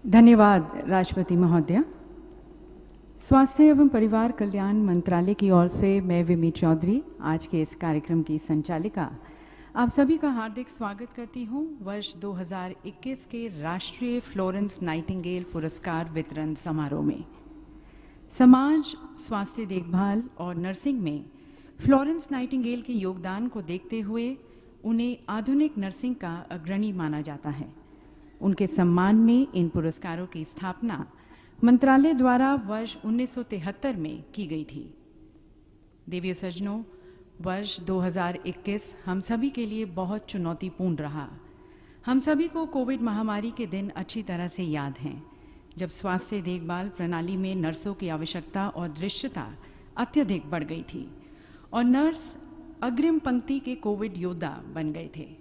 धन्यवाद राष्ट्रपति महोदया। स्वास्थ्य एवं परिवार कल्याण मंत्रालय की ओर से मैं विमी चौधरी आज के इस कार्यक्रम की संचालिका आप सभी का हार्दिक स्वागत करती हूं वर्ष 2021 के राष्ट्रीय फ्लोरेंस नाइटिंगेल पुरस्कार वितरण समारोह में। समाज, स्वास्थ्य देखभाल और नर्सिंग में फ्लोरेंस नाइटिंगेल के योगदान को देखते हुए उन्हें आधुनिक नर्सिंग का अग्रणी माना जाता है। उनके सम्मान में इन पुरस्कारों की स्थापना मंत्रालय द्वारा वर्ष 1973 में की गई थी। देवी सज्जनों, वर्ष 2021 हम सभी के लिए बहुत चुनौतीपूर्ण रहा। हम सभी को कोविड महामारी के दिन अच्छी तरह से याद हैं, जब स्वास्थ्य देखभाल प्रणाली में नर्सों की आवश्यकता और दृश्यता अत्यधिक बढ़ गई थी और नर्स अग्रिम पंक्ति के कोविड योद्धा बन गए थे,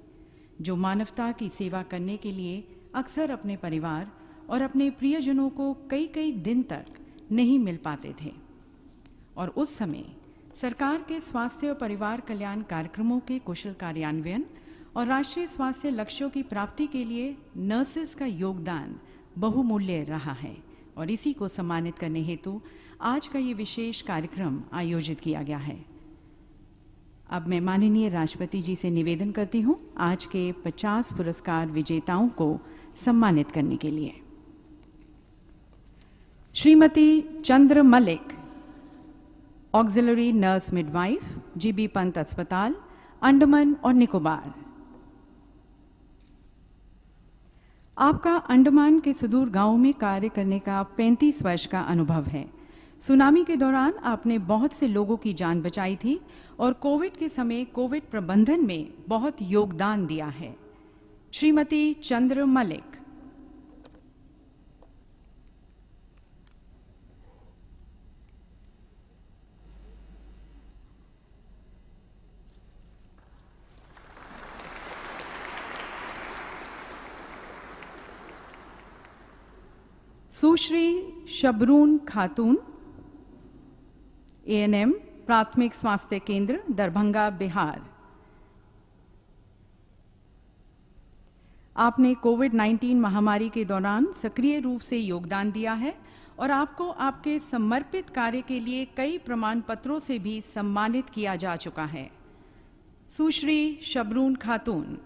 जो मानवता की सेवा करने के लिए अक्सर अपने परिवार और अपने प्रियजनों को कई कई दिन तक नहीं मिल पाते थे। और उस समय सरकार के स्वास्थ्य और परिवार कल्याण कार्यक्रमों के कुशल कार्यान्वयन और राष्ट्रीय स्वास्थ्य लक्ष्यों की प्राप्ति के लिए नर्सेस का योगदान बहुमूल्य रहा है और इसी को सम्मानित करने हेतु आज का ये विशेष कार्यक्रम आयोजित किया गया है। अब मैं माननीय राष्ट्रपति जी से निवेदन करती हूँ आज के 50 पुरस्कार विजेताओं को सम्मानित करने के लिए। Shrimati Chandra Malik, auxiliary nurse midwife, GB Pant अस्पताल, अंडमान और निकोबार। आपका अंडमान के सुदूर गांव में कार्य करने का 35 वर्ष का अनुभव है। सुनामी के दौरान आपने बहुत से लोगों की जान बचाई थी और कोविड के समय कोविड प्रबंधन में बहुत योगदान दिया है। श्रीमती चंद्र मलिक। सुश्री शबरून खातून, एएनएम, प्राथमिक स्वास्थ्य केंद्र, दरभंगा, बिहार। आपने कोविड-19 महामारी के दौरान सक्रिय रूप से योगदान दिया है और आपको आपके समर्पित कार्य के लिए कई प्रमाण पत्रों से भी सम्मानित किया जा चुका है। सुश्री शबरून खातून।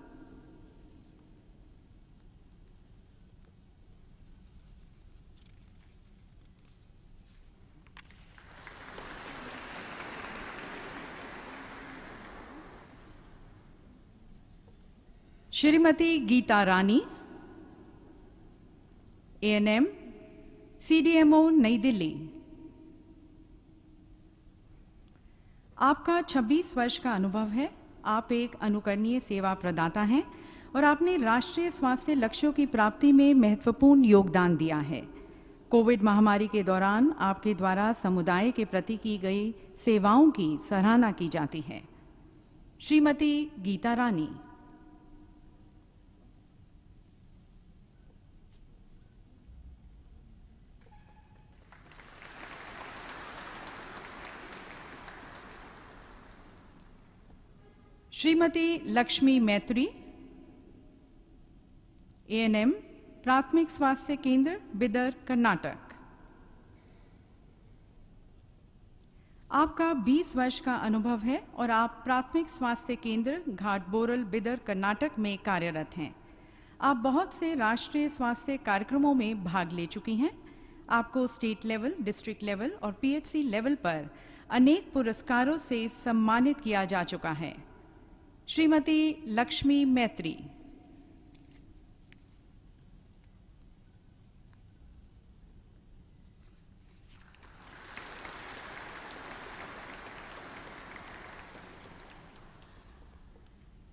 श्रीमती गीता रानी, एएनएम, सीडीएमओ, नई दिल्ली। आपका 26 वर्ष का अनुभव है। आप एक अनुकरणीय सेवा प्रदाता हैं और आपने राष्ट्रीय स्वास्थ्य लक्ष्यों की प्राप्ति में महत्वपूर्ण योगदान दिया है। कोविड महामारी के दौरान आपके द्वारा समुदाय के प्रति की गई सेवाओं की सराहना की जाती है। श्रीमती गीता रानी। श्रीमती लक्ष्मी मैत्री, एएनएम, प्राथमिक स्वास्थ्य केंद्र, बिदर, कर्नाटक। आपका 20 वर्ष का अनुभव है और आप प्राथमिक स्वास्थ्य केंद्र घाटबोरल, बिदर, कर्नाटक में कार्यरत हैं। आप बहुत से राष्ट्रीय स्वास्थ्य कार्यक्रमों में भाग ले चुकी हैं। आपको स्टेट लेवल, डिस्ट्रिक्ट लेवल और पीएचसी लेवल पर अनेक पुरस्कारों से सम्मानित किया जा चुका है। श्रीमती लक्ष्मी मैत्री।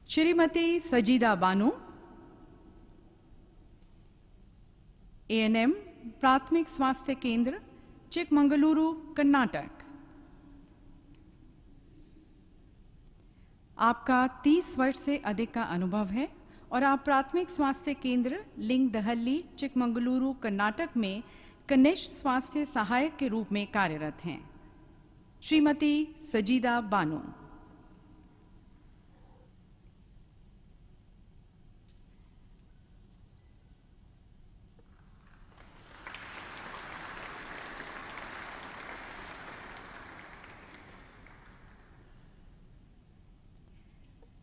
श्रीमती सजीदा बानू, एएनएम, प्राथमिक स्वास्थ्य केंद्र, चिकमंगलुरु, कर्नाटक। आपका 30 वर्ष से अधिक का अनुभव है और आप प्राथमिक स्वास्थ्य केंद्र लिंगदहल्ली, चिकमंगलुरु, कर्नाटक में कनिष्ठ स्वास्थ्य सहायक के रूप में कार्यरत हैं। Shrimati सजीदा Bano.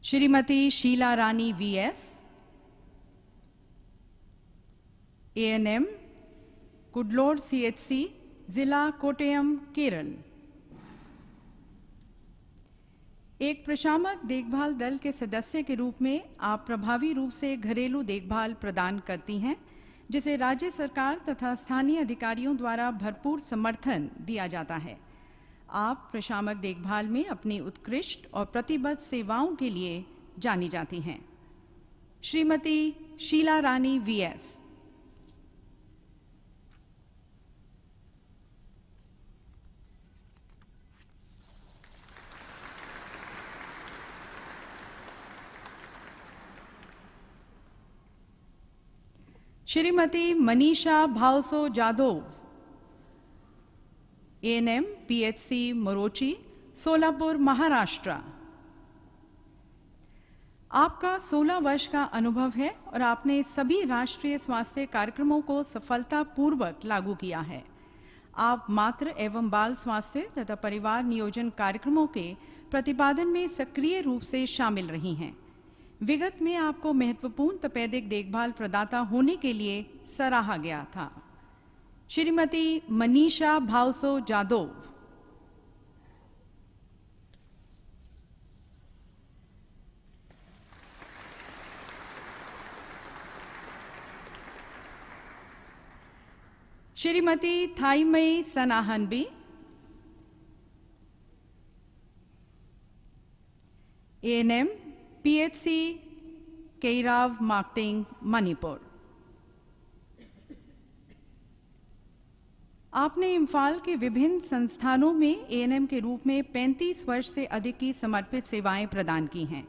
Shrimati Sheela Rani VS, ANM, Cuddalore CHC, जिला कोट्टयम, केरल। एक प्रशामक देखभाल दल के सदस्य के रूप में आप प्रभावी रूप से घरेलू देखभाल प्रदान करती हैं, जिसे राज्य सरकार तथा स्थानीय अधिकारियों द्वारा भरपूर समर्थन दिया जाता है। आप प्रशामक देखभाल में अपनी उत्कृष्ट और प्रतिबद्ध सेवाओं के लिए जानी जाती हैं। Shrimati Sheela Rani VS. Shrimati Manisha Bhavso Jadhav, ANM, PHC Morochi, Solapur, Maharashtra. आपका 16 वर्ष का अनुभव है और आपने सभी राष्ट्रीय स्वास्थ्य कार्यक्रमों को सफलतापूर्वक लागू किया है। आप मातृ एवं बाल स्वास्थ्य तथा परिवार नियोजन कार्यक्रमों के प्रतिपादन में सक्रिय रूप से शामिल रही हैं। विगत में आपको महत्वपूर्ण तपेदिक देखभाल प्रदाता होने के लिए सराहा गया था। श्रीमती मनीषा भावसो जादव। श्रीमती थाईमई सनाहनबी, एएनएम, पीएचसी, केराव, मार्केटिंग, मणिपुर। आपने इम्फाल के विभिन्न संस्थानों में एएनएम के रूप में 35 वर्ष से अधिक की समर्पित सेवाएं प्रदान की हैं।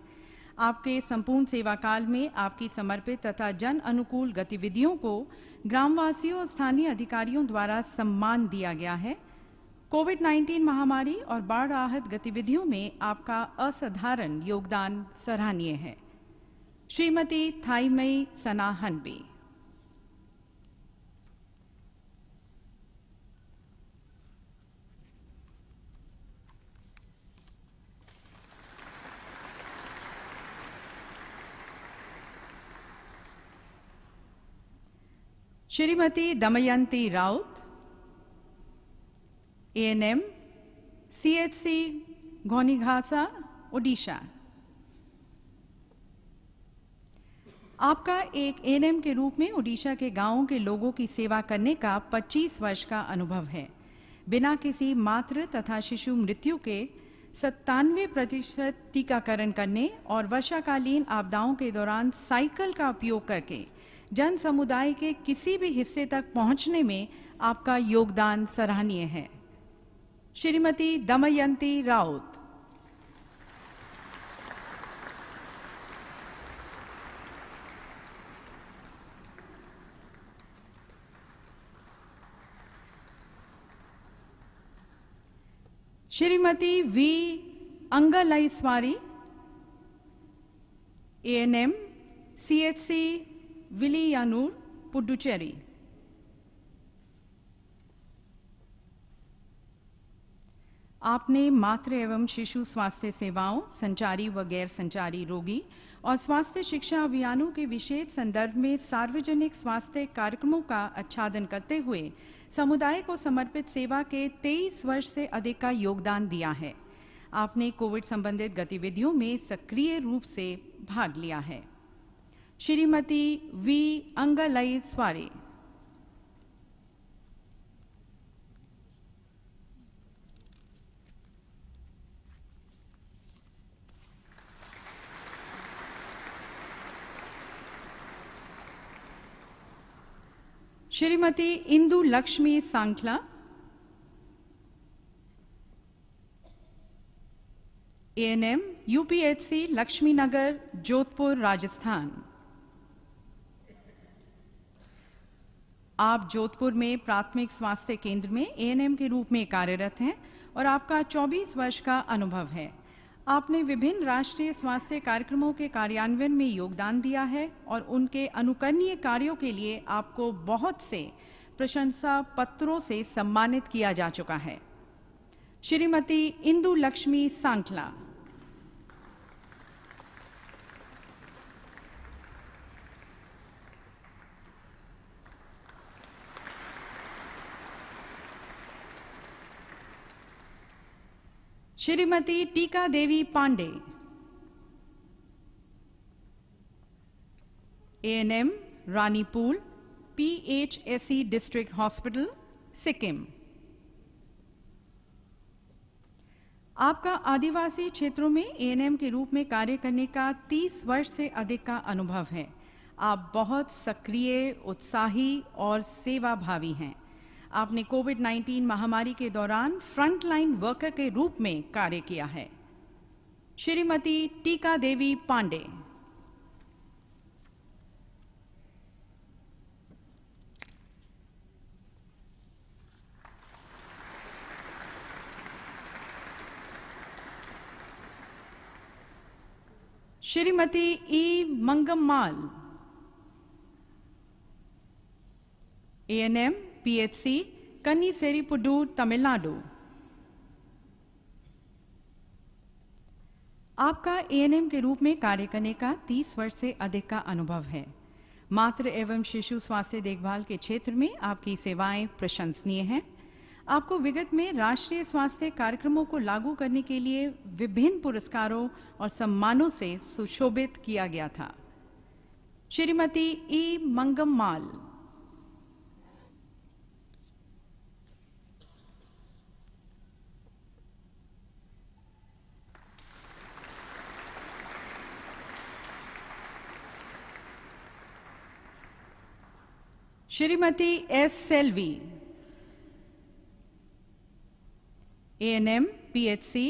आपके संपूर्ण सेवा काल में आपकी समर्पित तथा जन अनुकूल गतिविधियों को ग्रामवासियों और स्थानीय अधिकारियों द्वारा सम्मान दिया गया है। कोविड-19 महामारी और बाढ़ राहत गतिविधियों में आपका असाधारण योगदान सराहनीय है। श्रीमती थाईमई सनाहनबी। Shrimati Damayanti Raut, ANM, CHC, Ghonighasa, Odisha. आपका एक एएनएम के रूप में ओडिशा के गांवों के लोगों की सेवा करने का 25 वर्ष का अनुभव है। बिना किसी मातृ तथा शिशु मृत्यु के 97% टीकाकरण करने और वर्षाकालीन आपदाओं के दौरान साइकिल का उपयोग करके जन समुदाय के किसी भी हिस्से तक पहुंचने में आपका योगदान सराहनीय है। Shrimati Damayanti Raut. Shrimati V Angalaiswari, ANM, CHC, Villianur, Puducherry. आपने मातृ एवं शिशु स्वास्थ्य सेवाओं, संचारी व गैर संचारी रोगी और स्वास्थ्य शिक्षा अभियानों के विशेष संदर्भ में सार्वजनिक स्वास्थ्य कार्यक्रमों का आच्छादन करते हुए समुदाय को समर्पित सेवा के 23 वर्ष से अधिक का योगदान दिया है। आपने कोविड संबंधित गतिविधियों में सक्रिय रूप से भाग लिया है। Shrimati V Angalaiswari. Shrimati Indu Lakshmi Sankhla, ANM, UPHC, Lakshmi Nagar, Jodhpur, Rajasthan. आप जोधपुर में प्राथमिक स्वास्थ्य केंद्र में एएनएम के रूप में कार्यरत हैं और आपका 24 वर्ष का अनुभव है। आपने विभिन्न राष्ट्रीय स्वास्थ्य कार्यक्रमों के कार्यान्वयन में योगदान दिया है और उनके अनुकरणीय कार्यों के लिए आपको बहुत से प्रशंसा पत्रों से सम्मानित किया जा चुका है। Shrimati Indu Lakshmi Sankhla. Shrimati Tika Devi Pande, ANM Ranipool PHSE district hospital Sikkim. आपका आदिवासी क्षेत्रों में एएनएम के रूप में कार्य करने का 30 वर्ष से अधिक का अनुभव है। आप बहुत सक्रिय, उत्साही और सेवाभावी हैं। आपने कोविड-19 महामारी के दौरान फ्रंटलाइन वर्कर के रूप में कार्य किया है। Shrimati Tika Devi Pandey. Shrimati E मंगम्माल, ANM PHC कन्नीसेरीपुडूर Tamil Nadu. आपका एएनएम के रूप में कार्य करने का 30 वर्ष से अधिक का अनुभव है। मातृ एवं शिशु स्वास्थ्य देखभाल के क्षेत्र में आपकी सेवाएं प्रशंसनीय हैं। आपको विगत में राष्ट्रीय स्वास्थ्य कार्यक्रमों को लागू करने के लिए विभिन्न पुरस्कारों और सम्मानों से सुशोभित किया गया था। Shrimati E Mangammal. Shrimati S Selvi, ANM PHC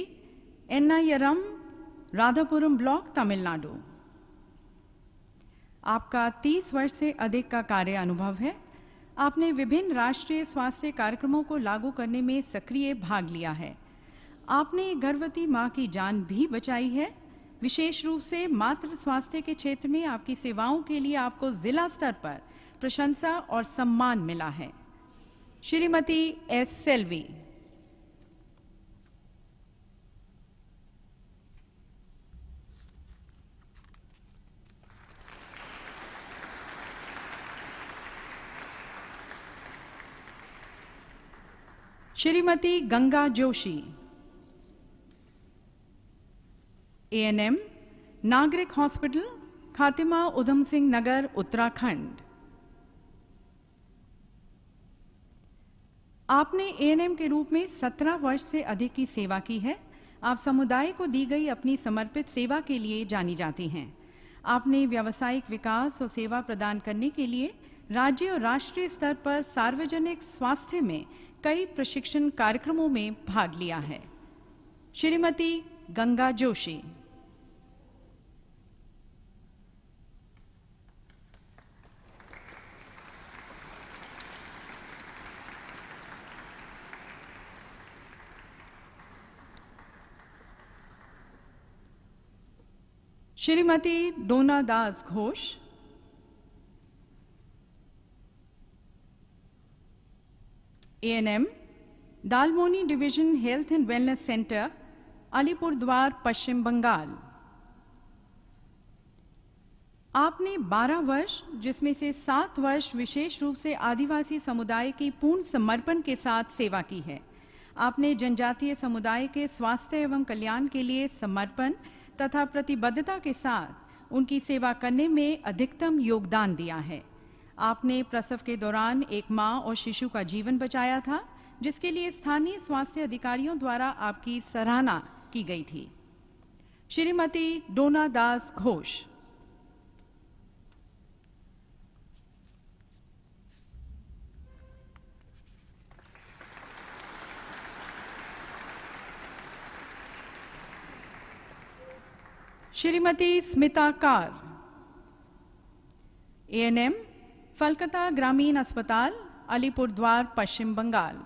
Ennayiram Radhapuram block Tamil Nadu. आपका 30 वर्ष से अधिक का कार्य अनुभव है। आपने विभिन्न राष्ट्रीय स्वास्थ्य कार्यक्रमों को लागू करने में सक्रिय भाग लिया है। आपने गर्भवती मां की जान भी बचाई है। विशेष रूप से मातृ स्वास्थ्य के क्षेत्र में आपकी सेवाओं के लिए आपको जिला स्तर पर प्रशंसा और सम्मान मिला है। श्रीमती एस सेल्वी। श्रीमती गंगा जोशी, एएनएम नागरिक हॉस्पिटल खातिमा उधम सिंह नगर उत्तराखंड। आपने एएनएम के रूप में 17 वर्ष से अधिक की सेवा की है। आप समुदाय को दी गई अपनी समर्पित सेवा के लिए जानी जाती हैं। आपने व्यावसायिक विकास और सेवा प्रदान करने के लिए राज्य और राष्ट्रीय स्तर पर सार्वजनिक स्वास्थ्य में कई प्रशिक्षण कार्यक्रमों में भाग लिया है। Shrimati Ganga Joshi. Shrimati Dona Das Ghosh, ANM Dalmoni division health and wellness centre Alipurduar Paschim Bangal. आपने 12 वर्ष, जिसमें से 7 वर्ष विशेष रूप से आदिवासी समुदाय की पूर्ण समर्पण के साथ सेवा की है। आपने जनजातीय समुदाय के स्वास्थ्य एवं कल्याण के लिए समर्पण तथा प्रतिबद्धता के साथ उनकी सेवा करने में अधिकतम योगदान दिया है। आपने प्रसव के दौरान एक मां और शिशु का जीवन बचाया था, जिसके लिए स्थानीय स्वास्थ्य अधिकारियों द्वारा आपकी सराहना की गई थी। श्रीमती डोना दास घोष। श्रीमती स्मिता कार, एएनएम फलकता ग्रामीण अस्पताल, अलीपुरद्वार, पश्चिम बंगाल।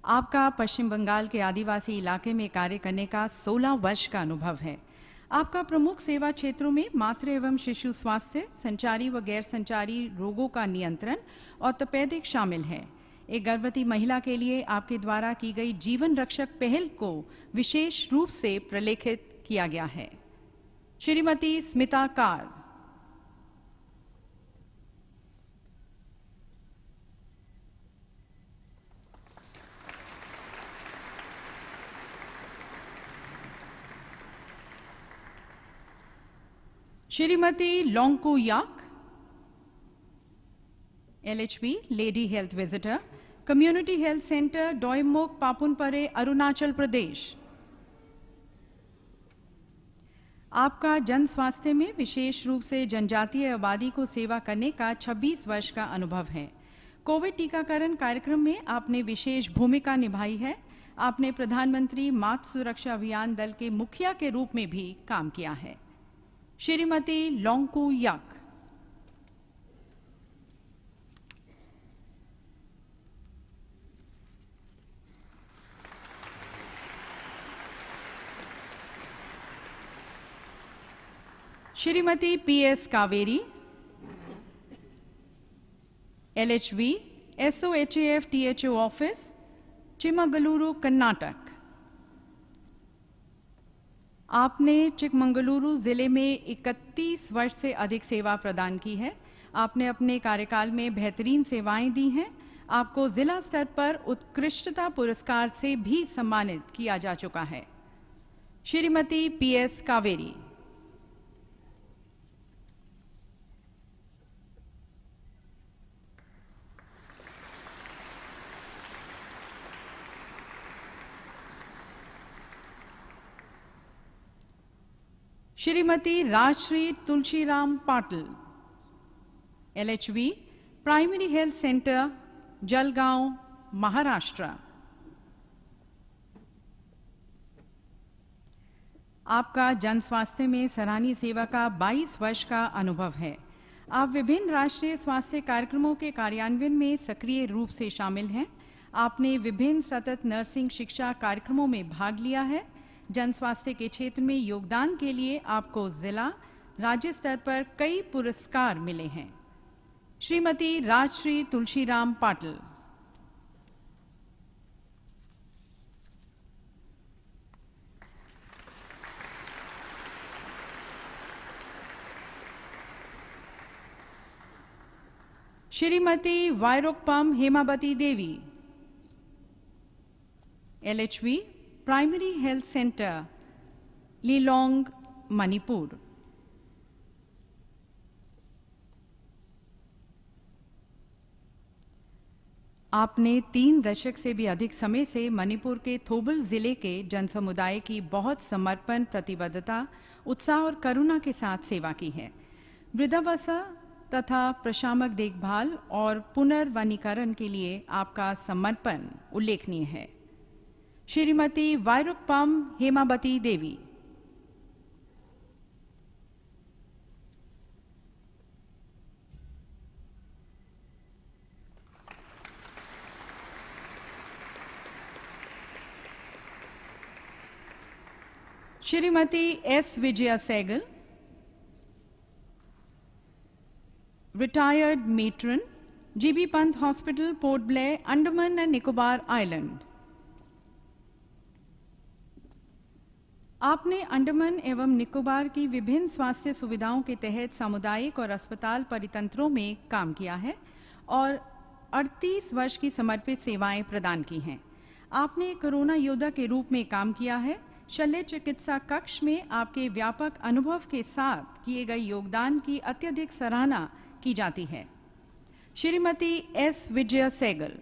आपका पश्चिम बंगाल के आदिवासी इलाके में कार्य करने का 16 वर्ष का अनुभव है। आपका प्रमुख सेवा क्षेत्रों में मातृ एवं शिशु स्वास्थ्य, संचारी व गैर संचारी रोगों का नियंत्रण, ऑर्थोपेडिक शामिल है। एक गर्भवती महिला के लिए आपके द्वारा की गई जीवन रक्षक पहल को विशेष रूप से प्रलेखित किया गया है। Shrimati Smita Kar. Shrimati Longku Yak, LHP, lady health visitor, community health centre, Doimukh, Papum Pare, Arunachal Pradesh. आपका जन स्वास्थ्य में विशेष रूप से जनजातीय आबादी को सेवा करने का 26 वर्ष का अनुभव है। कोविड टीकाकरण कार्यक्रम में आपने विशेष भूमिका निभाई है। आपने प्रधानमंत्री मातृ सुरक्षा अभियान दल के मुखिया के रूप में भी काम किया है। श्रीमती लोंगकू याक। श्रीमती PS कावेरी, LHV, SOHAF THO office, Chikmagaluru, Karnataka. आपने चिकमंगलुरु जिले में 31 वर्ष से अधिक सेवा प्रदान की है। आपने अपने कार्यकाल में बेहतरीन सेवाएं दी हैं। आपको जिला स्तर पर उत्कृष्टता पुरस्कार से भी सम्मानित किया जा चुका है। Shrimati PS Kaveri. Shrimati Rajshree Tulsiram Patil, LHV, primary health centre, Jalgaon, Maharashtra. आपका जन स्वास्थ्य में सराहनीय सेवा का 22 वर्ष का अनुभव है। आप विभिन्न राष्ट्रीय स्वास्थ्य कार्यक्रमों के कार्यान्वयन में सक्रिय रूप से शामिल हैं। आपने विभिन्न सतत नर्सिंग शिक्षा कार्यक्रमों में भाग लिया है। जन स्वास्थ्य के क्षेत्र में योगदान के लिए आपको जिला, राज्य स्तर पर कई पुरस्कार मिले हैं। Shrimati Rajshree Tulsiram Patil. Shrimati Wairokpam Hemavati Devi, LHV, primary health centre, Lilong, Manipur. आपने 3 दशक से भी अधिक समय से मणिपुर के थोबल जिले के जन समुदाय की बहुत समर्पण, प्रतिबद्धता, उत्साह और करुणा के साथ सेवा की है। वृद्धावस्था तथा प्रशामक देखभाल और पुनर्वनीकरण के लिए आपका समर्पण उल्लेखनीय है। Shrimati Wairokpam Hemavati Devi. Shrimati S Vijaya Sehgal, retired matron, GB Pant hospital, Port Blair, Andaman and Nicobar island. आपने अंडमान एवं निकोबार की विभिन्न स्वास्थ्य सुविधाओं के तहत सामुदायिक और अस्पताल परितंत्रों में काम किया है और 38 वर्ष की समर्पित सेवाएं प्रदान की हैं। आपने कोरोना योद्धा के रूप में काम किया है। शल्य चिकित्सा कक्ष में आपके व्यापक अनुभव के साथ किए गए योगदान की अत्यधिक सराहना की जाती है। Shrimati S Vijaya Sehgal.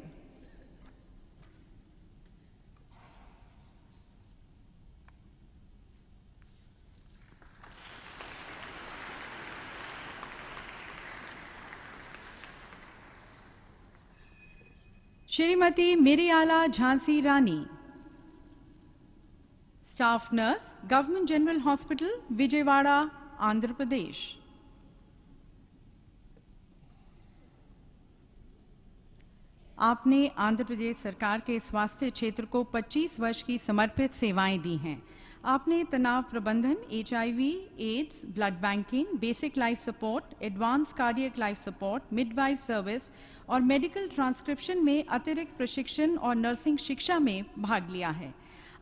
Shrimati Miriyala Jhansi Rani, staff nurse, government general hospital, Vijayawada, Andhra Pradesh. आपने आंध्र प्रदेश सरकार के स्वास्थ्य क्षेत्र को 25 वर्ष की समर्पित सेवाएं दी हैं। आपने तनाव प्रबंधन, HIV, AIDS, blood banking, basic life support, advance cardiac life support, midwife service और मेडिकल ट्रांसक्रिप्शन में अतिरिक्त प्रशिक्षण और नर्सिंग शिक्षा में भाग लिया है।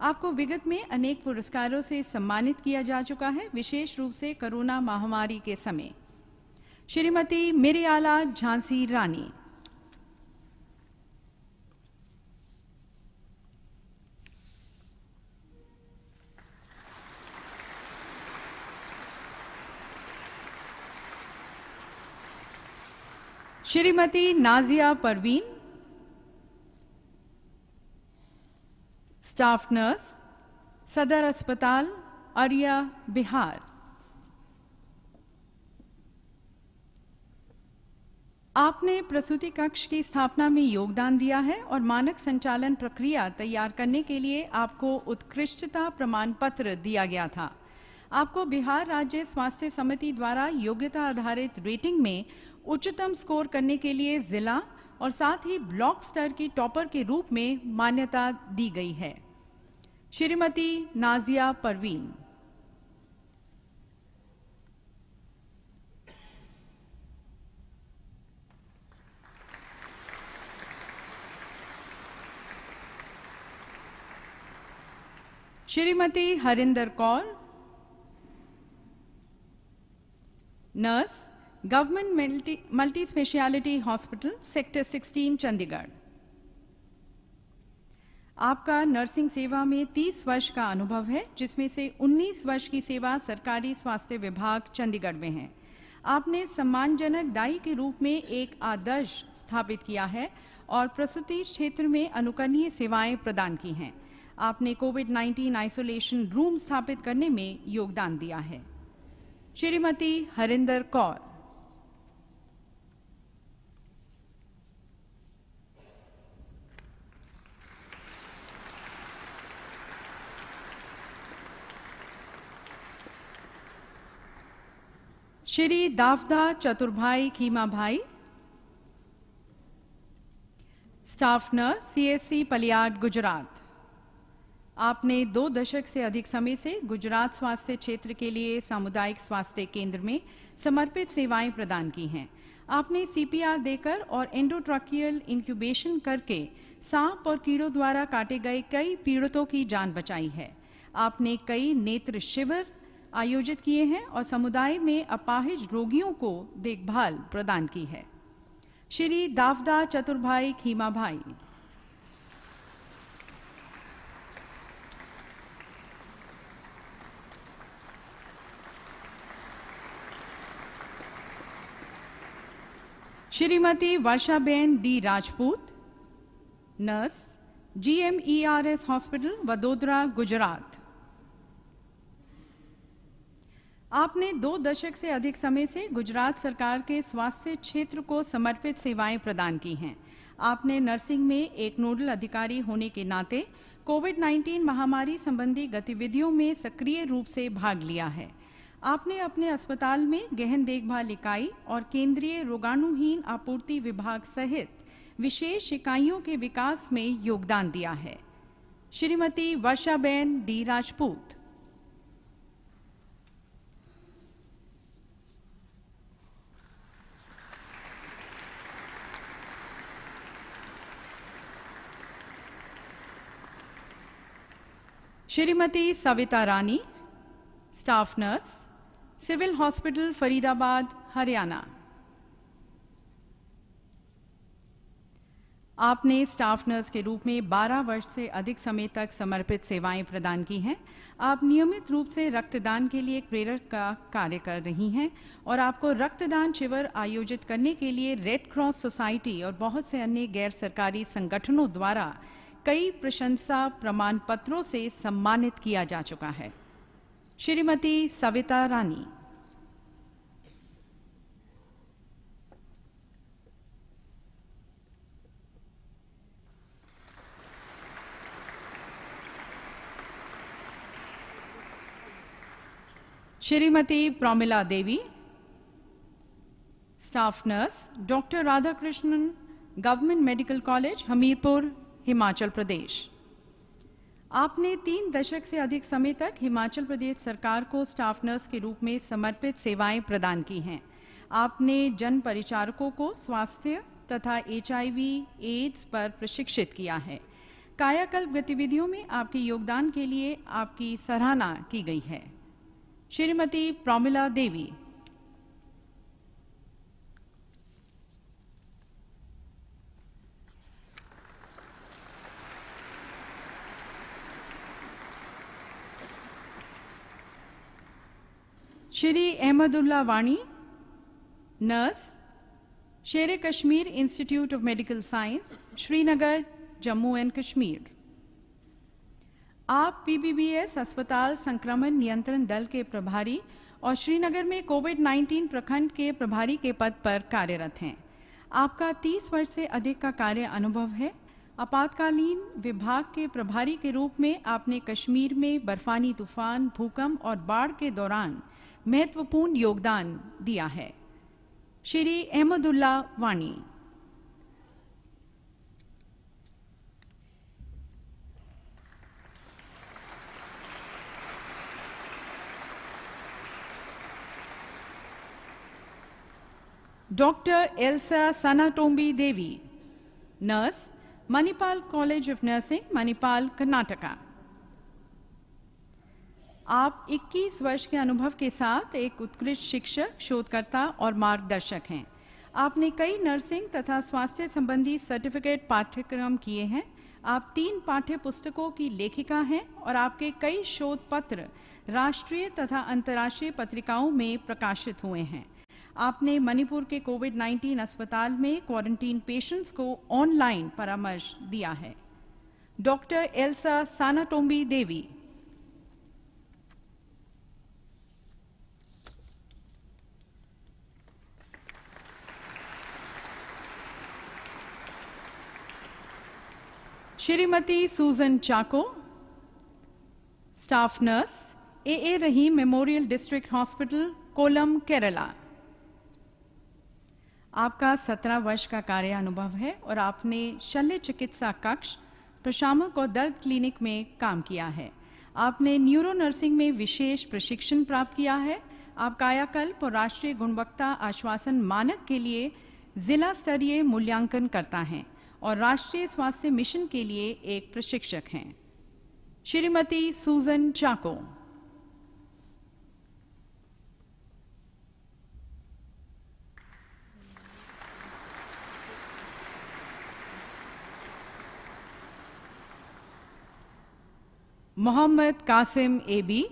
आपको विगत में अनेक पुरस्कारों से सम्मानित किया जा चुका है, विशेष रूप से कोरोना महामारी के समय। श्रीमती मिरियाला झांसी रानी। श्रीमती नाजिया परवीन, स्टाफ नर्स, सदर अस्पताल, अरिया, बिहार। आपने प्रसूति कक्ष की स्थापना में योगदान दिया है और मानक संचालन प्रक्रिया तैयार करने के लिए आपको उत्कृष्टता प्रमाण पत्र दिया गया था। आपको बिहार राज्य स्वास्थ्य समिति द्वारा योग्यता आधारित रेटिंग में उच्चतम स्कोर करने के लिए जिला और साथ ही ब्लॉक स्तर की टॉपर के रूप में मान्यता दी गई है। Shrimati Nazia Parveen. Shrimati Harinder Kaur, nurse, government multi speciality hospital, sector 16, Chandigarh. आपका नर्सिंग सेवा में 30 वर्ष का अनुभव है, जिसमें से 19 वर्ष की सेवा सरकारी स्वास्थ्य विभाग चंडीगढ़ में है। आपने सम्मानजनक दाई के रूप में एक आदर्श स्थापित किया है और प्रसूति क्षेत्र में अनुकरणीय सेवाएं प्रदान की हैं। आपने कोविड-19 आइसोलेशन रूम स्थापित करने में योगदान दिया है। श्रीमती हरिंदर कौर। श्री दावदा चतुर्भाई खीमा भाई, स्टाफ नर्स, CSC पलियाड, गुजरात। आपने 2 दशक से अधिक समय से गुजरात स्वास्थ्य क्षेत्र के लिए सामुदायिक स्वास्थ्य केंद्र में समर्पित सेवाएं प्रदान की हैं। आपने CPR देकर और एंडोट्रैकियल इंक्यूबेशन करके सांप और कीड़ों द्वारा काटे गए कई पीड़ितों की जान बचाई है। आपने कई नेत्र शिविर आयोजित किए हैं और समुदाय में अपाहिज रोगियों को देखभाल प्रदान की है। श्री दावदा चतुर्भाई खीमा भाई। Shrimati Varshaben D Rajput, nurse, GMERS hospital, Vadodara, Gujarat. आपने 2 दशक से अधिक समय से गुजरात सरकार के स्वास्थ्य क्षेत्र को समर्पित सेवाएं प्रदान की हैं। आपने नर्सिंग में एक नोडल अधिकारी होने के नाते कोविड-19 महामारी संबंधी गतिविधियों में सक्रिय रूप से भाग लिया है। आपने अपने अस्पताल में गहन देखभाल इकाई और केंद्रीय रोगाणुहीन आपूर्ति विभाग सहित विशेष इकाइयों के विकास में योगदान दिया है। Shrimati Varshaben D Rajput. Shrimati Savita Rani, staff nurse, civil hospital, Faridabad, Haryana. आपने स्टाफ नर्स के रूप में 12 वर्ष से अधिक समय तक समर्पित सेवाएं प्रदान की हैं। आप नियमित रूप से रक्तदान के लिए एक प्रेरक का कार्य कर रही हैं और आपको रक्तदान शिविर आयोजित करने के लिए रेड क्रॉस सोसाइटी और बहुत से अन्य गैर सरकारी संगठनों द्वारा कई प्रशंसा प्रमाण पत्रों से सम्मानित किया जा चुका है। Shrimati Savita Rani. Shrimati Pramila Devi, staff nurse, doctor Radhakrishnan government medical college Hamirpur, Himachal Pradesh. आपने 3 दशक से अधिक समय तक हिमाचल प्रदेश सरकार को स्टाफ नर्स के रूप में समर्पित सेवाएं प्रदान की हैं। आपने जन परिचारकों को स्वास्थ्य तथा HIV एड्स पर प्रशिक्षित किया है। कायाकल्प गतिविधियों में आपके योगदान के लिए आपकी सराहना की गई है। श्रीमती प्रमिला देवी। श्री अहमदुल्ला वाणी, नर्स, शेर Kashmir institute of medical science, Srinagar, Jammu and Kashmir. आप PBBS अस्पताल संक्रमण नियंत्रण दल के प्रभारी और श्रीनगर में कोविड-19 प्रखंड के प्रभारी के पद पर कार्यरत हैं। आपका 30 वर्ष से अधिक का कार्य अनुभव है। आपातकालीन विभाग के प्रभारी के रूप में आपने कश्मीर में बर्फानी तूफान, भूकंप और बाढ़ के दौरान महत्वपूर्ण योगदान दिया है। Shri Ahmadullah Wani. Doctor Elsa Sanatombi Devi, nurse, Manipal college of nursing, Manipal, Karnataka. आप 21 वर्ष के अनुभव के साथ एक उत्कृष्ट शिक्षक, शोधकर्ता और मार्गदर्शक हैं। आपने कई नर्सिंग तथा स्वास्थ्य संबंधी सर्टिफिकेट पाठ्यक्रम किए हैं। आप 3 पाठ्य पुस्तकों की लेखिका हैं और आपके कई शोध पत्र राष्ट्रीय तथा अंतर्राष्ट्रीय पत्रिकाओं में प्रकाशित हुए हैं। आपने मणिपुर के कोविड-19 अस्पताल में क्वारंटीन पेशेंट्स को ऑनलाइन परामर्श दिया है। Doctor Elsa Sanatombi Devi. Shrimati Susan Chacko, staff nurse, AA Rahim memorial district hospital, Kollam, Kerala. आपका 17 वर्ष का कार्य अनुभव है और आपने शल्य चिकित्सा कक्ष, प्रशामक और दर्द क्लिनिक में काम किया है। आपने न्यूरो नर्सिंग में विशेष प्रशिक्षण प्राप्त किया है। आप कायाकल्प और राष्ट्रीय गुणवत्ता आश्वासन मानक के लिए जिला स्तरीय मूल्यांकन करता हैं और राष्ट्रीय स्वास्थ्य मिशन के लिए एक प्रशिक्षक हैं। Shrimati Susan Chacko. Mohammad Kasim AB,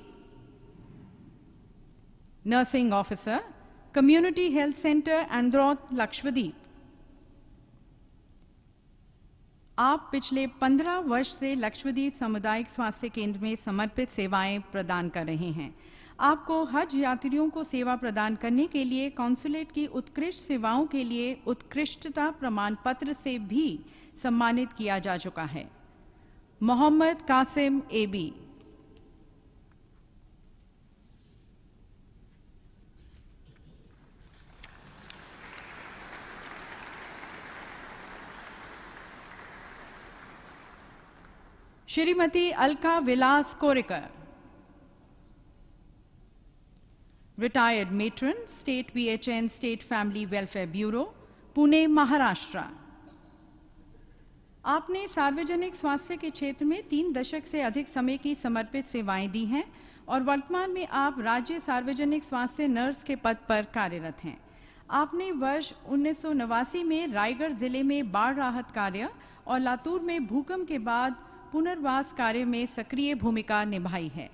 nursing officer, community health centre, Andrott, Lakshadweep. आप पिछले 15 वर्ष से लक्षद्वीप सामुदायिक स्वास्थ्य केंद्र में समर्पित सेवाएं प्रदान कर रहे हैं। आपको हज यात्रियों को सेवा प्रदान करने के लिए कॉन्सुलेट की उत्कृष्ट सेवाओं के लिए उत्कृष्टता प्रमाण पत्र से भी सम्मानित किया जा चुका है। Mohammad Kasim AB। Shrimati Alka Vilas Korikar, retired matron, state BHN state family welfare bureau, Pune, Maharashtra. आपने सार्वजनिक स्वास्थ्य के क्षेत्र में 3 दशक से अधिक समय की समर्पित सेवाएं दी हैं और वर्तमान में आप राज्य सार्वजनिक स्वास्थ्य नर्स के पद पर कार्यरत हैं। आपने वर्ष 1989 में रायगढ़ जिले में बाढ़ राहत कार्य और लातूर में भूकंप के बाद पुनर्वास कार्य में सक्रिय भूमिका निभाई है।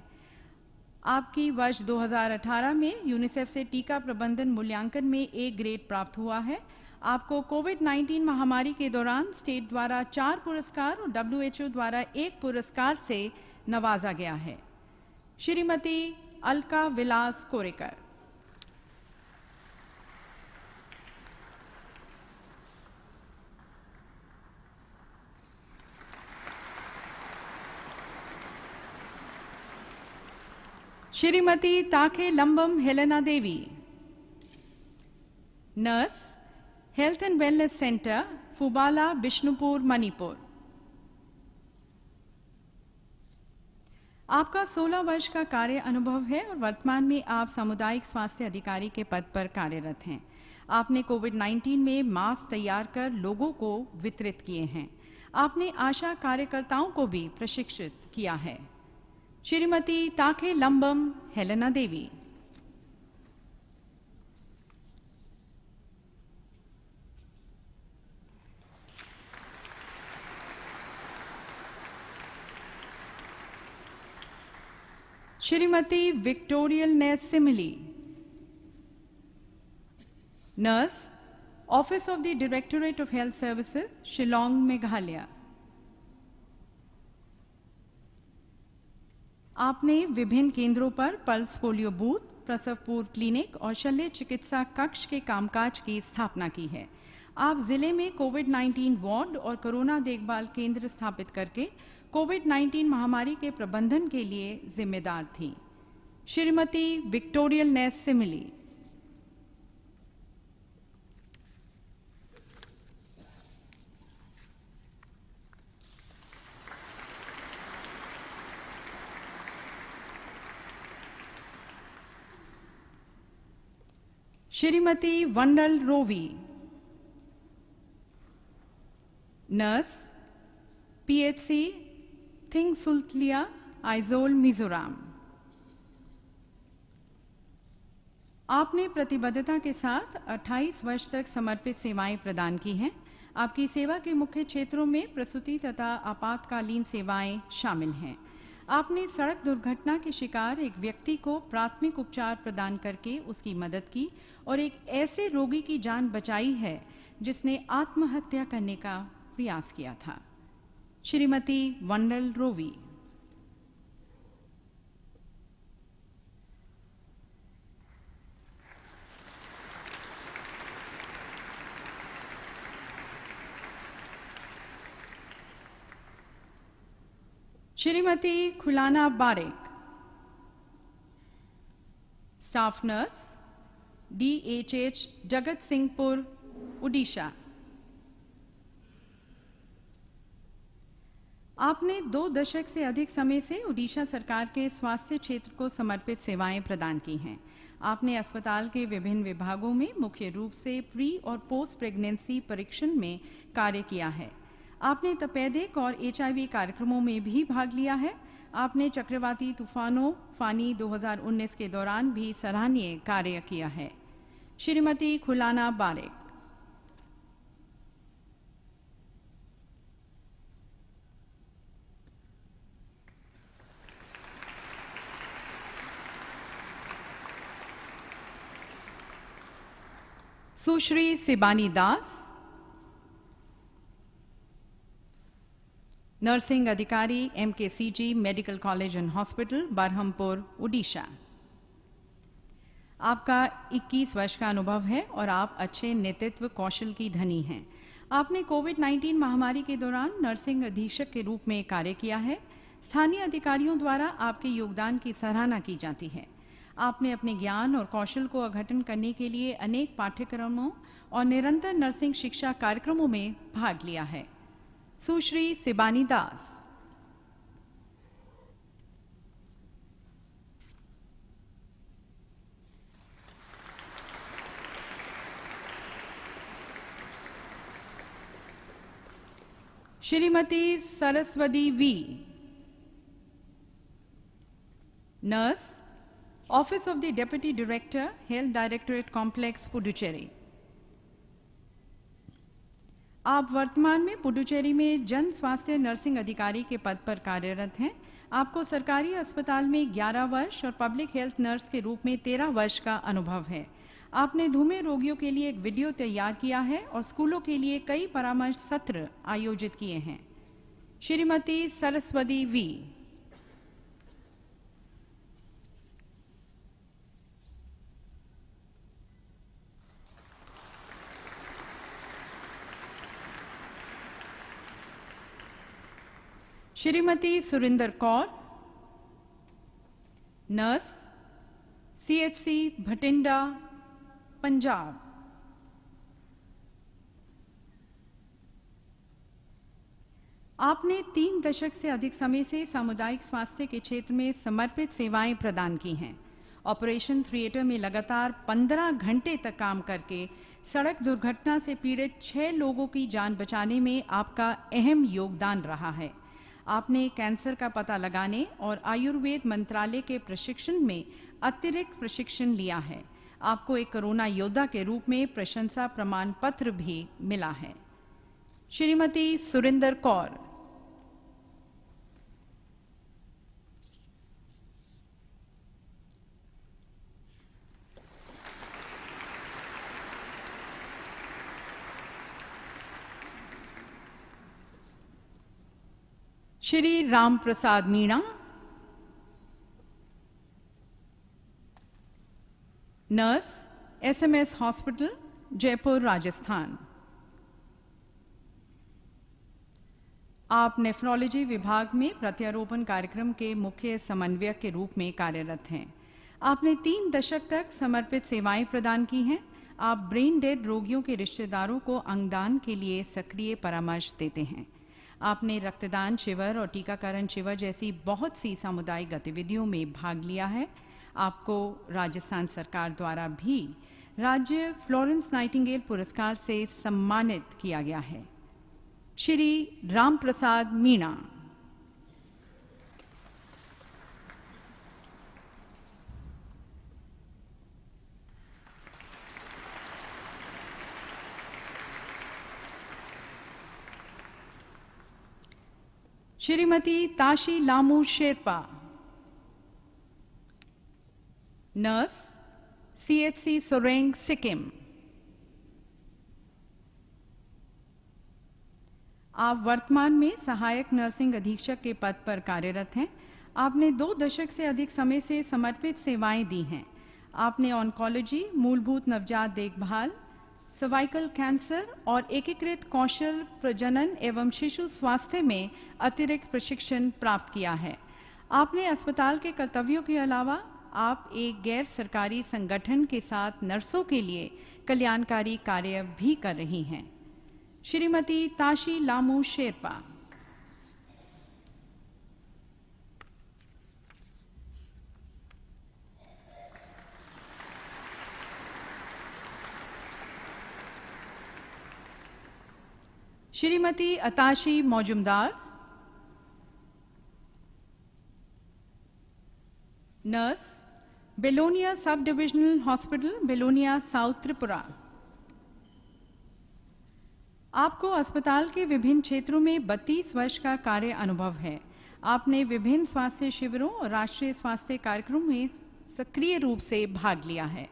आपकी वर्ष 2018 में यूनिसेफ से टीका प्रबंधन मूल्यांकन में A ग्रेड प्राप्त हुआ है। आपको कोविड-19 महामारी के दौरान स्टेट द्वारा 4 पुरस्कार और WHO द्वारा 1 पुरस्कार से नवाजा गया है। Shrimati Alka Vilas Korikar. Shrimati Takhellambam Helena Devi, nurse, health and wellness centre, Phubala, Bishnupur, Manipur. आपका 16 वर्ष का कार्य अनुभव है और वर्तमान में आप सामुदायिक स्वास्थ्य अधिकारी के पद पर कार्यरत हैं। आपने कोविड-19 में मास्क तैयार कर लोगों को वितरित किए हैं। आपने आशा कार्यकर्ताओं को भी प्रशिक्षित किया है। Shrimati Takhellambam Helena Devi. Shrimati Victoria Nesimili, nurse, office of the directorate of health services, Shillong, Meghalaya. आपने विभिन्न केंद्रों पर पल्स पोलियो बूथ, प्रसव पूर्व क्लिनिक और शल्य चिकित्सा कक्ष के कामकाज की स्थापना की है। आप जिले में कोविड-19 वार्ड और कोरोना देखभाल केंद्र स्थापित करके कोविड-19 महामारी के प्रबंधन के लिए जिम्मेदार थी। Shrimati Victoria Nesimili. Shrimati Vandal Rovi, nurse, PHC, Thingsulthliah, Aizawl, Mizoram. आपने प्रतिबद्धता के साथ 28 वर्ष तक समर्पित सेवाएं प्रदान की हैं। आपकी सेवा के मुख्य क्षेत्रों में प्रसूति तथा आपातकालीन सेवाएं शामिल हैं। आपने सड़क दुर्घटना के शिकार एक व्यक्ति को प्राथमिक उपचार प्रदान करके उसकी मदद की और एक ऐसे रोगी की जान बचाई है जिसने आत्महत्या करने का प्रयास किया था। Shrimati Vandal रोवी। Shrimati Khulana बारेक, staff nurse, DHH, जगत सिंहपुर, उड़ीसा। आपने 2 दशक से अधिक समय से उड़ीसा सरकार के स्वास्थ्य क्षेत्र को समर्पित सेवाएं प्रदान की हैं। आपने अस्पताल के विभिन्न विभागों में मुख्य रूप से प्री और पोस्ट प्रेगनेंसी परीक्षण में कार्य किया है। आपने तपेदिक और HIV कार्यक्रमों में भी भाग लिया है। आपने चक्रवाती तूफानों फानी 2019 के दौरान भी सराहनीय कार्य किया है। श्रीमती खुलाना बारेक। सुश्री शिबानी दास, नर्सिंग अधिकारी, MKCG medical college and hospital, Berhampur, Orissa. आपका 21 वर्ष का अनुभव है और आप अच्छे नेतृत्व कौशल की धनी हैं। आपने कोविड-19 महामारी के दौरान नर्सिंग अधीक्षक के रूप में कार्य किया है। स्थानीय अधिकारियों द्वारा आपके योगदान की सराहना की जाती है। आपने अपने ज्ञान और कौशल को अघटन करने के लिए अनेक पाठ्यक्रमों और निरंतर नर्सिंग शिक्षा कार्यक्रमों में भाग लिया है। Sushri Shibani Das. Shrimati Saraswati V, nurse, office of the deputy director, health directorate complex, Puducherry. आप वर्तमान में पुडुचेरी में जन स्वास्थ्य नर्सिंग अधिकारी के पद पर कार्यरत हैं। आपको सरकारी अस्पताल में 11 वर्ष और पब्लिक हेल्थ नर्स के रूप में 13 वर्ष का अनुभव है। आपने धूमे रोगियों के लिए एक वीडियो तैयार किया है और स्कूलों के लिए कई परामर्श सत्र आयोजित किए हैं। Shrimati Saraswati V. Shrimati Surinder Kaur, nurse, CHC Bathinda, Punjab. आपने 3 दशक से अधिक समय से सामुदायिक स्वास्थ्य के क्षेत्र में समर्पित सेवाएं प्रदान की हैं। ऑपरेशन थिएटर में लगातार 15 घंटे तक काम करके सड़क दुर्घटना से पीड़ित 6 लोगों की जान बचाने में आपका अहम योगदान रहा है। आपने कैंसर का पता लगाने और आयुर्वेद मंत्रालय के प्रशिक्षण में अतिरिक्त प्रशिक्षण लिया है। आपको एक कोरोना योद्धा के रूप में प्रशंसा प्रमाण पत्र भी मिला है। Shrimati Surinder Kaur. Shri Ram Prasad Meena. Nurse, SMS hospital, Jaipur, Rajasthan. आप नेफ्रोलॉजी विभाग में प्रत्यारोपण कार्यक्रम के मुख्य समन्वयक के रूप में कार्यरत हैं। आपने 3 दशक तक समर्पित सेवाएं प्रदान की हैं। आप ब्रेन डेड रोगियों के रिश्तेदारों को अंगदान के लिए सक्रिय परामर्श देते हैं। आपने रक्तदान शिविर और टीकाकरण शिविर जैसी बहुत सी सामुदायिक गतिविधियों में भाग लिया है। आपको राजस्थान सरकार द्वारा भी राज्य फ्लोरेंस नाइटिंगेल पुरस्कार से सम्मानित किया गया है। श्री राम प्रसाद मीणा। श्रीमती ताशी लामू शेरपा। Nurse, CHC Soreng, Sikkim. आप वर्तमान में सहायक नर्सिंग अधीक्षक के पद पर कार्यरत हैं। आपने 2 दशक से अधिक समय से समर्पित सेवाएं दी हैं। आपने ऑन्कोलॉजी, मूलभूत नवजात देखभाल, सर्वाइकल कैंसर और एकीकृत कौशल प्रजनन एवं शिशु स्वास्थ्य में अतिरिक्त प्रशिक्षण प्राप्त किया है। आपने अस्पताल के कर्तव्यों के अलावा आप एक गैर सरकारी संगठन के साथ नर्सों के लिए कल्याणकारी कार्य भी कर रही हैं। Shrimati Tashi Lamu Sherpa. Shrimati Atashi Majumdar. Nurse, Belonia sub divisional hospital, Belonia, south Tripura. आपको अस्पताल के विभिन्न क्षेत्रों में 32 वर्ष का कार्य अनुभव है। आपने विभिन्न स्वास्थ्य शिविरों और राष्ट्रीय स्वास्थ्य कार्यक्रमों में सक्रिय रूप से भाग लिया है।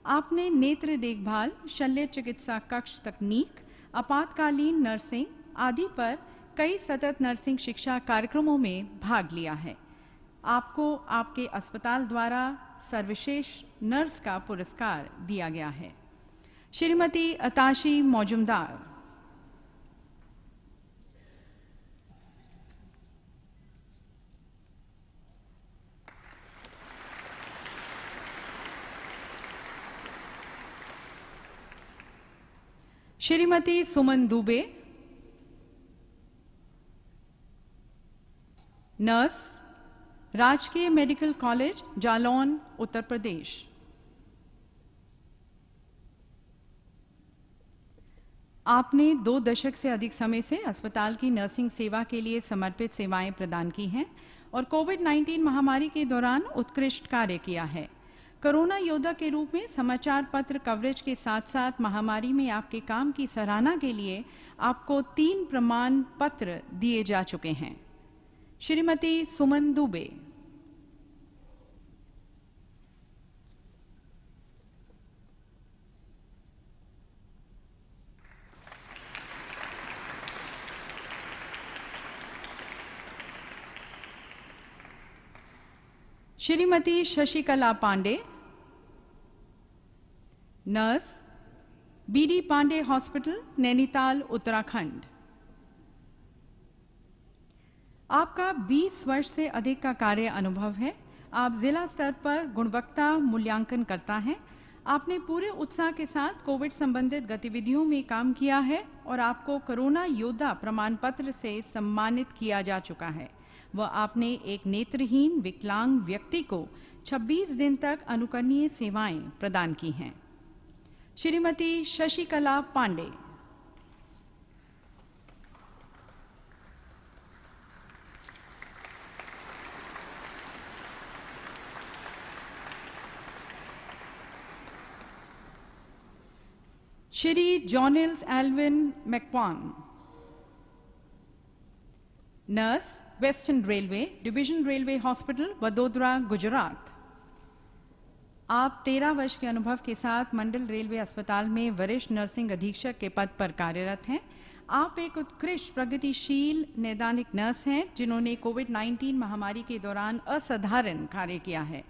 आपने नेत्र देखभाल, शल्य चिकित्सा कक्ष तकनीक, आपातकालीन नर्सिंग आदि पर कई सतत नर्सिंग शिक्षा कार्यक्रमों में भाग लिया है। आपको आपके अस्पताल द्वारा सर्वश्रेष्ठ नर्स का पुरस्कार दिया गया है। श्रीमती अताशी मौजुमदार। श्रीमती सुमन दुबे। नर्स, राजकीय मेडिकल कॉलेज, जालौन, उत्तर प्रदेश। आपने 2 दशक से अधिक समय से अस्पताल की नर्सिंग सेवा के लिए समर्पित सेवाएं प्रदान की हैं और कोविड-19 महामारी के दौरान उत्कृष्ट कार्य किया है। कोरोना योद्धा के रूप में समाचार पत्र कवरेज के साथ साथ महामारी में आपके काम की सराहना के लिए आपको 3 प्रमाण पत्र दिए जा चुके हैं। Shrimati Suman Dubey. Shrimati Shashikala Pandey. Nurse, BD Pandey hospital, Nainital, Uttarakhand. आपका 20 वर्ष से अधिक का कार्य अनुभव है। आप जिला स्तर पर गुणवत्ता मूल्यांकन करता हैं। आपने पूरे उत्साह के साथ कोविड संबंधित गतिविधियों में काम किया है और आपको कोरोना योद्धा प्रमाण पत्र से सम्मानित किया जा चुका है। वह आपने एक नेत्रहीन विकलांग व्यक्ति को 26 दिन तक अनुकरणीय सेवाएं प्रदान की हैं। Shrimati Shashikala Pandey. Shri Jonils Elvin Macwan, nurse, western railway, division railway hospital, Vadodara, Gujarat. आप 13 वर्ष के अनुभव के साथ मंडल रेलवे अस्पताल में वरिष्ठ नर्सिंग अधीक्षक के पद पर कार्यरत हैं। आप एक उत्कृष्ट प्रगतिशील नैदानिक नर्स हैं जिन्होंने कोविड-19 महामारी के दौरान असाधारण कार्य किया है।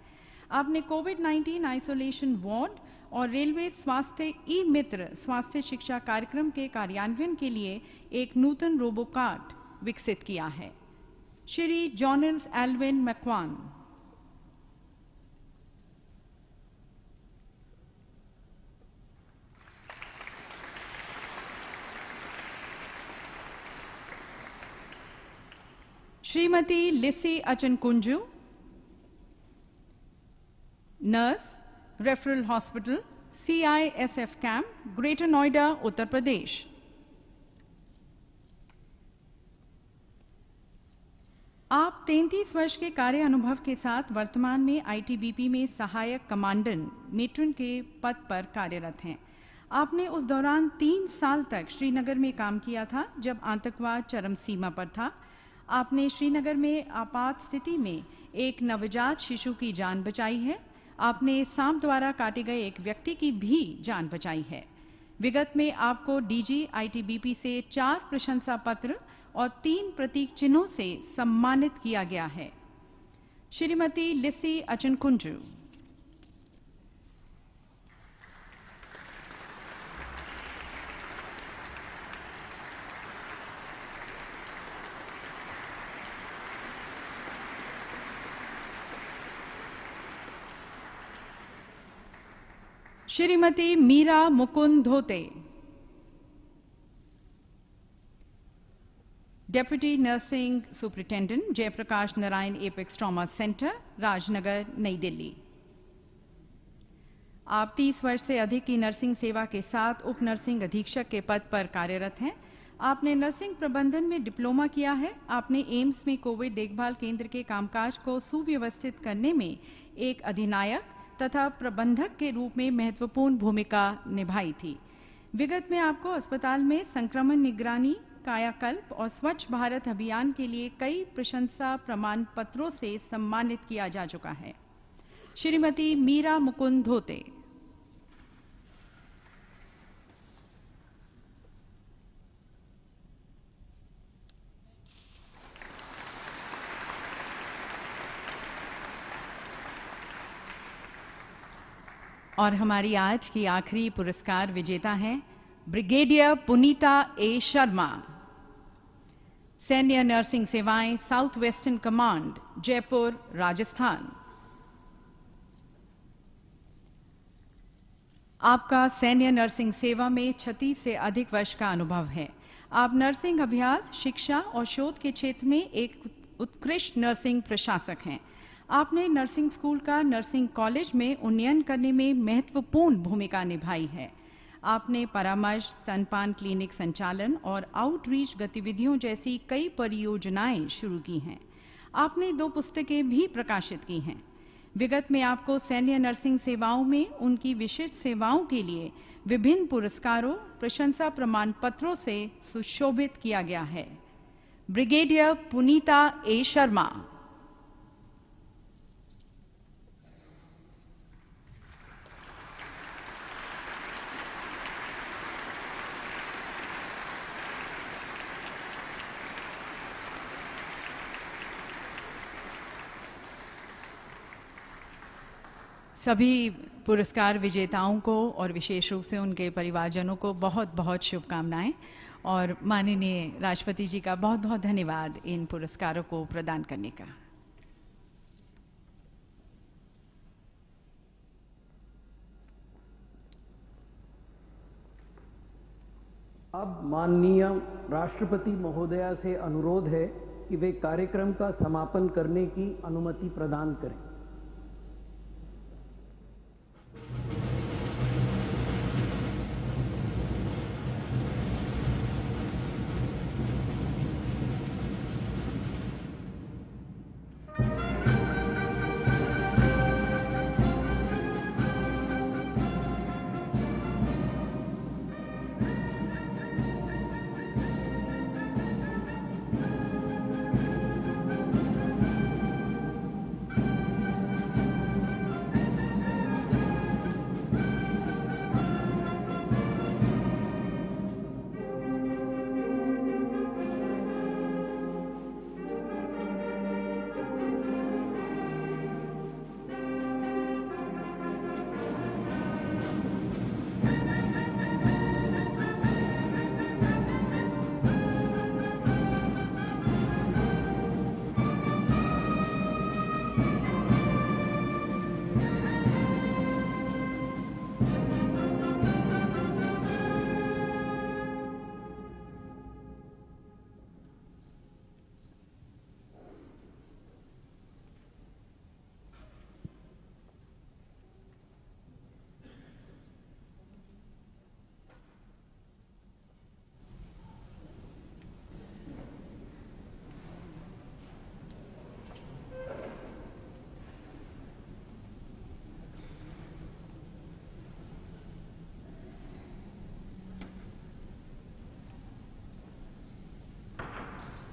आपने कोविड-19 आइसोलेशन वार्ड और रेलवे स्वास्थ्य ई मित्र स्वास्थ्य शिक्षा कार्यक्रम के कार्यान्वयन के लिए एक नूतन रोबोकार्ट विकसित किया है। Shri Jonils Elvin Macwan. Shrimati Lissy Achankunju, nurse, referral hospital, CISF camp, greater Noida, Uttar Pradesh. आप 33 वर्ष के कार्य अनुभव के साथ वर्तमान में ITBP में सहायक कमांडेंट मेट्रन के पद पर कार्यरत हैं। आपने उस दौरान 3 साल तक श्रीनगर में काम किया था जब आतंकवाद चरम सीमा पर था। आपने श्रीनगर में आपात स्थिति में एक नवजात शिशु की जान बचाई है। आपने सांप द्वारा काटे गए एक व्यक्ति की भी जान बचाई है। विगत में आपको DG ITBP से 4 प्रशंसा पत्र और 3 प्रतीक चिन्हों से सम्मानित किया गया है। Shrimati Lissy अचनकुंजू। Shrimati Meera Mukund Dhote, deputy nursing superintendent, Jayaprakash Narayan apex trauma centre, Rajnagar, Nai Delhi. आप 30 वर्ष से अधिक की नर्सिंग सेवा के साथ उप नर्सिंग अधीक्षक के पद पर कार्यरत हैं। आपने नर्सिंग प्रबंधन में डिप्लोमा किया है। आपने एम्स में कोविड देखभाल केंद्र के कामकाज को सुव्यवस्थित करने में एक अधिनायक तथा प्रबंधक के रूप में महत्वपूर्ण भूमिका निभाई थी। विगत में आपको अस्पताल में संक्रमण निगरानी, कायाकल्प और स्वच्छ भारत अभियान के लिए कई प्रशंसा प्रमाण पत्रों से सम्मानित किया जा चुका है। श्रीमती मीरा मुकुंद धोते। और हमारी आज की आखिरी पुरस्कार विजेता हैं ब्रिगेडियर पुनीता ए शर्मा, सैन्य नर्सिंग सेवाएं, south western command, Jaipur, Rajasthan. आपका सैन्य नर्सिंग सेवा में 36 से अधिक वर्ष का अनुभव है। आप नर्सिंग अभ्यास, शिक्षा और शोध के क्षेत्र में एक उत्कृष्ट नर्सिंग प्रशासक हैं। आपने नर्सिंग स्कूल का नर्सिंग कॉलेज में उन्नयन करने में महत्वपूर्ण भूमिका निभाई है। आपने परामर्श, स्तनपान क्लिनिक संचालन और आउटरीच गतिविधियों जैसी कई परियोजनाएं शुरू की हैं। आपने 2 पुस्तकें भी प्रकाशित की हैं। विगत में आपको सैन्य नर्सिंग सेवाओं में उनकी विशिष्ट सेवाओं के लिए विभिन्न पुरस्कारों, प्रशंसा प्रमाण पत्रों से सुशोभित किया गया है। ब्रिगेडियर पुनीता ए शर्मा। सभी पुरस्कार विजेताओं को और विशेष रूप से उनके परिवारजनों को बहुत बहुत शुभकामनाएं और माननीय राष्ट्रपति जी का बहुत बहुत धन्यवाद इन पुरस्कारों को प्रदान करने का। अब माननीय राष्ट्रपति महोदया से अनुरोध है कि वे कार्यक्रम का समापन करने की अनुमति प्रदान करें।